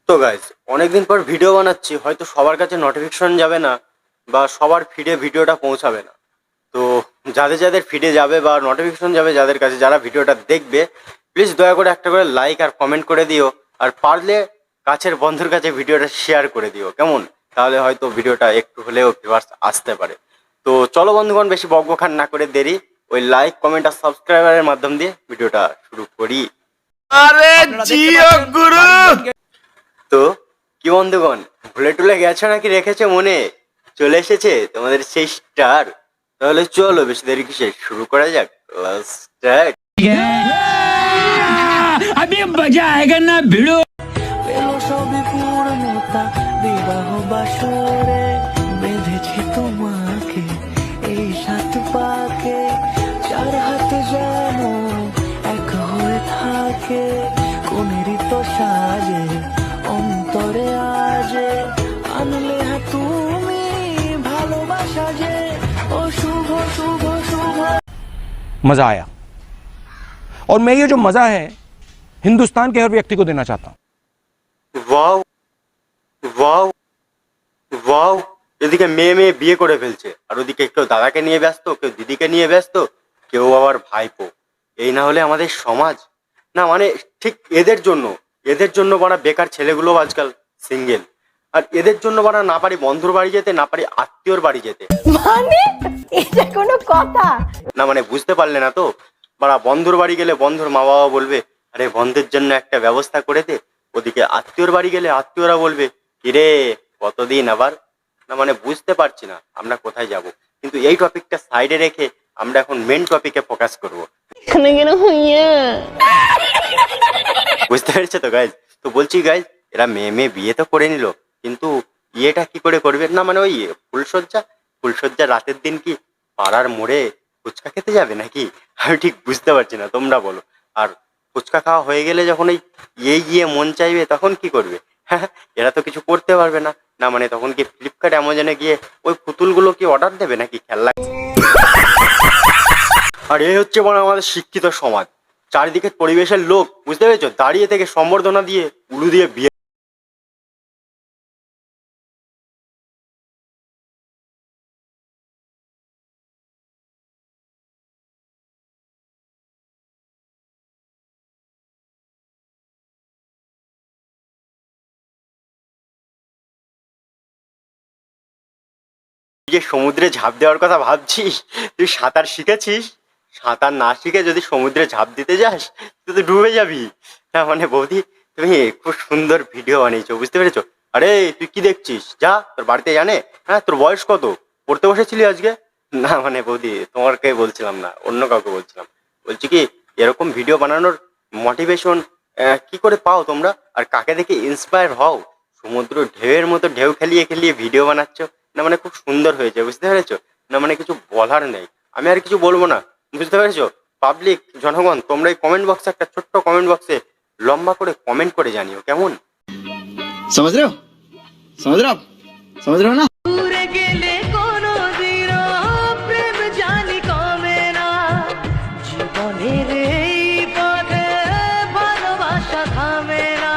তো গাইজ অনেকদিন পর ভিডিও বানাচ্ছি, হয়তো সবার কাছে নোটিফিকেশন যাবে না বা সবার ফিডে ভিডিওটা পৌঁছাবে না। তো যাদের যাদের ফিডে যাবে বা নোটিফিকেশন যাবে যাদের কাছে, যারা ভিডিওটা দেখবে, প্লিজ দয়া করে একটা করে লাইক আর কমেন্ট করে দিও। আর পারলে কাছের বন্ধুর কাছে ভিডিওটা শেয়ার করে দিও, কেমন? তাহলে হয়তো ভিডিওটা একটু হলেও ভিউয়ার্স আসতে পারে। তো চলো বন্ধুগণ, বেশি বকবকান না করে দেরি, ওই লাইক কমেন্ট আর সাবস্ক্রাইবারের মাধ্যম দিয়ে ভিডিওটা শুরু করি। আরে জিও গুরু। তো কি বন্ধুগণ, ভুলে টুলে গেছো নাকি রেখেছো মনে? চলে এসেছে তোমাদের সেই স্টার। তাহলে চলো বেশি দেরি কিসে, শুরু করা যাক। স্টার্ট। अभी मजा आएगा ना भिड़ो। পেলো সবই পূর্ণতা বিবাহ বাসরে বেঁধেছে তোমাকে এই সাত পাকে, চার হাত যেন এক হয়ে থাকে, কোনেরই তো সাজে অন্তরে আজে আনলে তুমি ভালোবাসা যে ও শুভ শুভ শুভ। मजा आया और मैं ये जो मजा है हिंदुस्तान के हर व्यक्ति को देना चाहता हूं। Wow wow wow. এদিকে মেয়ে মেয়ে বিয়ে করে ফেলছে, আর ওদিকে কেউ দাদাকে নিয়ে ব্যস্ত, কেউ দিদিকে নিয়ে ব্যস্ত, কেউ আবার ভাইপো। এই না হলে আমাদের সমাজ না, মানে ঠিক এদের জন্য বাড়া বেকার ছেলেগুলো আজকাল সিঙ্গেল। আর এদের জন্য বাড়া না পারি বন্ধুর বাড়ি যেতে, না পারি আত্মীয়র বাড়ি যেতে। মানে এটা কোনো কথা? না মানে বুঝতে পারলে না তো, বাড়া বন্ধুর বাড়ি গেলে বন্ধুর মা বাবা বলবে আরে বন্ধুর জন্য একটা ব্যবস্থা করে দে। ওদিকে আত্মীয়র বাড়ি গেলে আত্মীয়রা বলবে কিরে কতদিন আবার। না মানে বুঝতে পারছি না আমরা কোথায় যাব। কিন্তু এই টপিকটা সাইডে রেখে আমরা এখন মেন টপিকে ফোকাস করব। এখানে কেন হইয়া? বুঝতে পেরেছো তো গাইজ? তো বলছি গাইজ, এরা মেয়ে মেয়ে বিয়ে তো করে নিল, কিন্তু বিয়েটা কি করে করবে? না মানে ওই ফুলসজ্জা রাতের দিন কি পাড়ার মোড়ে ফুচকা খেতে যাবে নাকি? আমি ঠিক বুঝতে পারছি না, তোমরা বলো। আর ফুচকা খাওয়া হয়ে গেলে যখন ওই গিয়ে মন চাইবে তখন কি করবে? এরা তো কিছু করতে পারবে না। না মানে তখন কি ফ্লিপকার্ট অ্যামাজনে গিয়ে ওই পুতুলগুলো কি অর্ডার দেবে নাকি খেলনা? আর এই হচ্ছে বড় আমাদের শিক্ষিত সমাজ। চারিদিকে পরিবেশের লোক, বুঝতে পেরেছো, দাঁড়িয়ে থেকে সম্বর্ধনা দিয়ে উলু দিয়ে বিয়ে। যে সমুদ্রে ঝাঁপ দেওয়ার কথা ভাবছিস, তুই সাঁতার শিখেছিস? সাঁতার না শিখে যদি সমুদ্রে ঝাঁপ দিতে যাস তুই তো ডুবে যাবি। না মানে বৌদি, তুমি খুব সুন্দর ভিডিও বানিয়েছো, বুঝতে পেরেছো? আরে তুই কি দেখছিস, যা তোর বাড়িতে জানে। হ্যাঁ, তোর বয়স কত? পড়তে বসেছিলি আজকে? না মানে বৌদি, তোমাকে বলছিলাম না, অন্য কাউকে বলছিলাম। বলছি কি, এরকম ভিডিও বানানোর মোটিভেশন কি করে পাও তোমরা? আর কাকে দেখে ইন্সপায়ার হও? সমুদ্র ঢেউয়ের মতো ঢেউ খেলিয়ে খেলিয়ে ভিডিও বানাচ্ছ। না মানে খুব সুন্দর হয়েছে, বুঝতে পেরেছো? না মানে কিছু বলার নেই, আমি আর কিছু বলবো না, বুঝতে পেরেছো? পাবলিক জনগণ, তোমরা এই কমেন্ট বক্সে, একটা ছোট্ট কমেন্ট বক্সে লম্বা করে কমেন্ট করে জানিও, কেমন? समझ रहे हो समझ रहे हो आप समझ रहे हो ना। দূরে গেলে কোনো দিন প্রেম জানি কমে না, জীবনের এই পথে ভালোবাসা থামে না।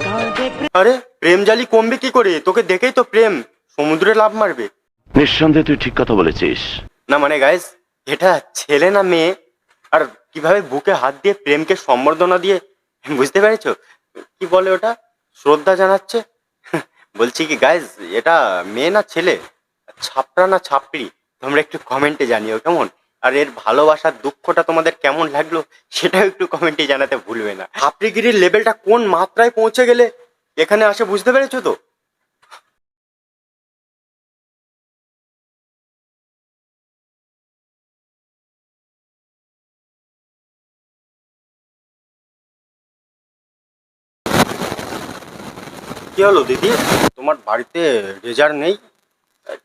কাঁধে আরে প্রেম জালি কমবে কি করে? তোকে দেখেই তো প্রেম সমুদ্রে লাফ মারবে। নিঃসন্দেহে তুই ঠিক কথা বলেছিস। না মানে গাইস, এটা ছেলে না মেয়ে? আর কিভাবে বুকে হাত দিয়ে প্রেমকে সম্বর্ধনা দিয়ে, বুঝতে পেরেছো, কি বলে ওটা, শ্রদ্ধা জানাচ্ছে। বলছি কি গাইস, এটা মেয়ে না ছেলে, ছাপড়া না ছাপড়ি? তোমরা একটু কমেন্টে জানিও, কেমন? আর এর ভালোবাসার দুঃখটা তোমাদের কেমন লাগলো সেটাও একটু কমেন্টে জানাতে ভুলবে না। ছাপড়িগিরির লেভেলটা কোন মাত্রায় পৌঁছে গেলে এখানে আসে, বুঝতে পেরেছো তো? কি হলো দিদি, তোমার বাড়িতে রেজার নেই,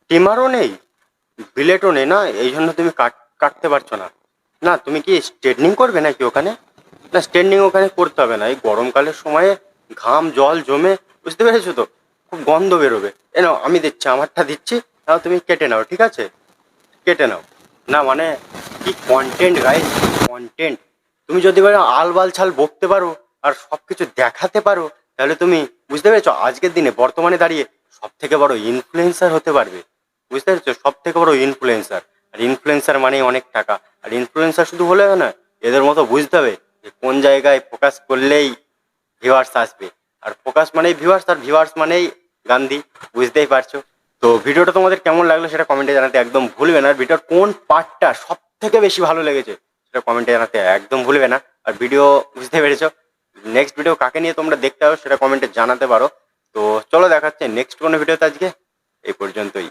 ট্রিমারও নেই, বিলেটও নেই না? এই জন্য তুমি কাটতে পারছো না? না তুমি কি স্ট্রেটনিং করবে নাকি ওখানে? না স্ট্রেটনিং ওখানে করতে হবে না, এই গরমকালের সময়ে ঘাম জল জমে, বুঝতে পেরেছো তো, খুব গন্ধ বেরোবে। এ নাও আমি দিচ্ছি, আমারটা দিচ্ছি, তাও তুমি কেটে নাও, ঠিক আছে? কেটে নাও। না মানে কি কন্টেন্ট গাইস, কন্টেন্ট। তো তুমি যদি এবার আলবাল ছাল বকতে পারো আর সবকিছু দেখাতে পারো, তাহলে তুমি বুঝতে পেরেছো আজকের দিনে বর্তমানে দাঁড়িয়ে সব থেকে বড় ইনফ্লুয়েন্সার হতে পারবে। বুঝতে পেরেছো, সব থেকে বড় ইনফ্লুয়েন্সার। আর ইনফ্লুয়েন্সার মানেই অনেক টাকা। আর ইনফ্লুয়েন্সার শুধু হলে না, এদের মতো বুঝতে হবে যে কোন জায়গায় ফোকাস করলেই ভিউয়ার্স আসবে। আর ফোকাস মানেই ভিউয়ার্স, আর ভিউয়ার্স মানেই গান্ধী। বুঝতেই পারছো। তো ভিডিওটা তোমাদের কেমন লাগলো সেটা কমেন্টে জানাতে একদম ভুলবে না। আর ভিডিওর কোন পার্টটা সব থেকে বেশি ভালো লেগেছে সেটা কমেন্টে জানাতে একদম ভুলবে না। আর ভিডিও বুঝতে পেরেছো, নেক্সট ভিডিও কাকে নিয়ে তোমরা দেখতে পারো সেটা কমেন্টে জানাতে পারো। তো চলো দেখাচ্ছে নেক্সট কোনো ভিডিওতে। আজকে এই পর্যন্তই।